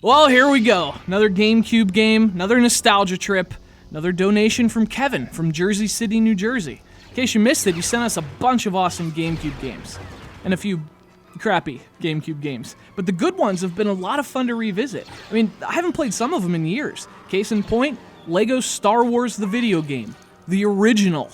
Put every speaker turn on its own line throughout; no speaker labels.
Well, here we go. Another GameCube game, another nostalgia trip, another donation from Kevin from Jersey City, New Jersey. In case you missed it, he sent us a bunch of awesome GameCube games. And a few crappy GameCube games. But the good ones have been a lot of fun to revisit. I mean, I haven't played some of them in years. Case in point, Lego Star Wars the video game. The original.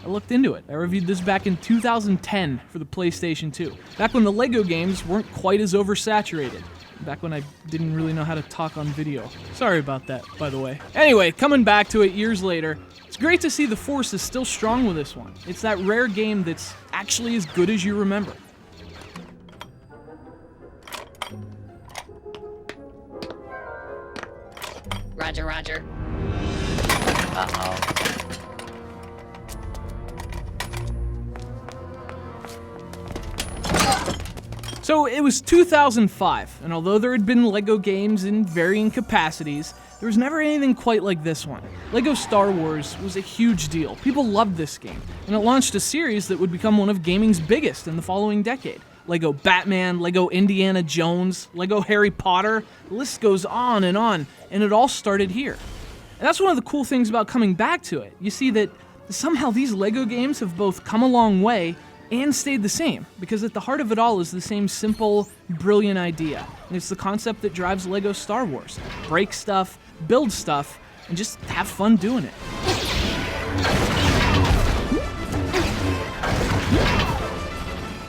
I looked into it. I reviewed this back in 2010 for the PlayStation 2. Back when the Lego games weren't quite as oversaturated. Back when I didn't really know how to talk on video. Sorry about that, by the way. Anyway, coming back to it years later, it's great to see the Force is still strong with this one. It's that rare game that's actually as good as you remember.
Roger, roger. Uh-oh.
So it was 2005, and although there had been Lego games in varying capacities, there was never anything quite like this one. Lego Star Wars was a huge deal. People loved this game, and it launched a series that would become one of gaming's biggest in the following decade. Lego Batman, Lego Indiana Jones, Lego Harry Potter, the list goes on, and it all started here. And that's one of the cool things about coming back to it. You see that somehow these Lego games have both come a long way and stayed the same, because at the heart of it all is the same simple, brilliant idea. And it's the concept that drives Lego Star Wars. Break stuff, build stuff, and just have fun doing it.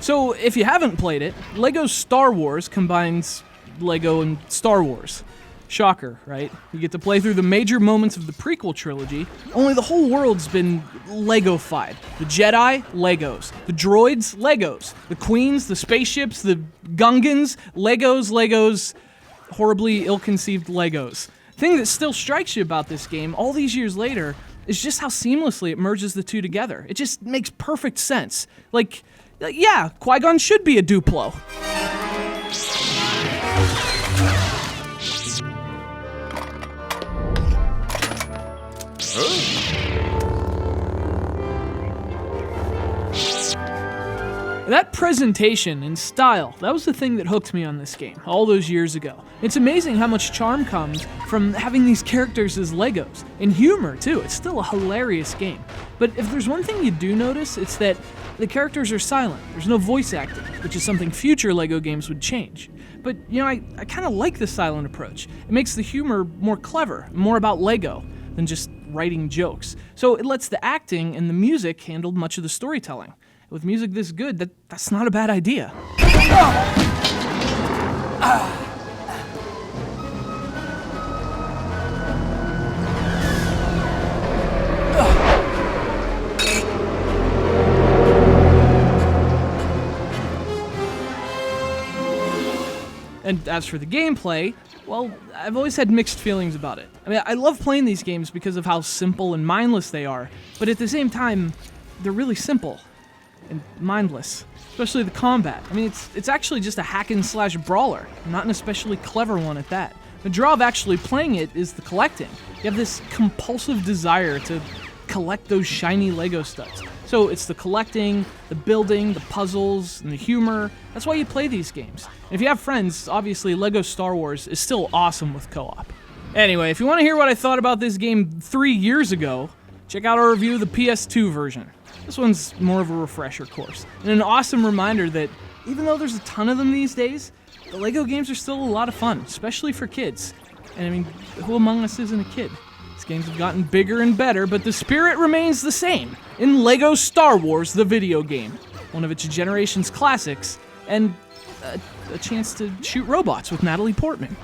So, if you haven't played it, Lego Star Wars combines Lego and Star Wars. Shocker, right? You get to play through the major moments of the prequel trilogy, only the whole world's been Lego-fied. The Jedi, Legos. The droids, Legos. The queens, the spaceships, the Gungans, Legos, horribly ill-conceived Legos. The thing that still strikes you about this game, all these years later, is just how seamlessly it merges the two together. It just makes perfect sense. Like, yeah, Qui-Gon should be a Duplo. That presentation and style, that was the thing that hooked me on this game all those years ago. It's amazing how much charm comes from having these characters as Legos. And humor, too. It's still a hilarious game. But if there's one thing you do notice, it's that the characters are silent. There's no voice acting, which is something future Lego games would change. But, you know, I kind of like the silent approach. It makes the humor more clever, more about Lego than just writing jokes. So it lets the acting and the music handle much of the storytelling. With music this good, that's not a bad idea. And as for the gameplay, well, I've always had mixed feelings about it. I mean, I love playing these games because of how simple and mindless they are, but at the same time, they're really simple and mindless, especially the combat. I mean, it's actually just a hack-and-slash brawler, not an especially clever one at that. The draw of actually playing it is the collecting. You have this compulsive desire to collect those shiny Lego studs. So it's the collecting, the building, the puzzles, and the humor. That's why you play these games. And if you have friends, obviously Lego Star Wars is still awesome with co-op. Anyway, if you want to hear what I thought about this game 3 years ago, check out our review of the PS2 version. This one's more of a refresher course, and an awesome reminder that even though there's a ton of them these days, the Lego games are still a lot of fun, especially for kids. And I mean, who among us isn't a kid? These games have gotten bigger and better, but the spirit remains the same in Lego Star Wars the video game, one of its generation's classics, and a chance to shoot robots with Natalie Portman.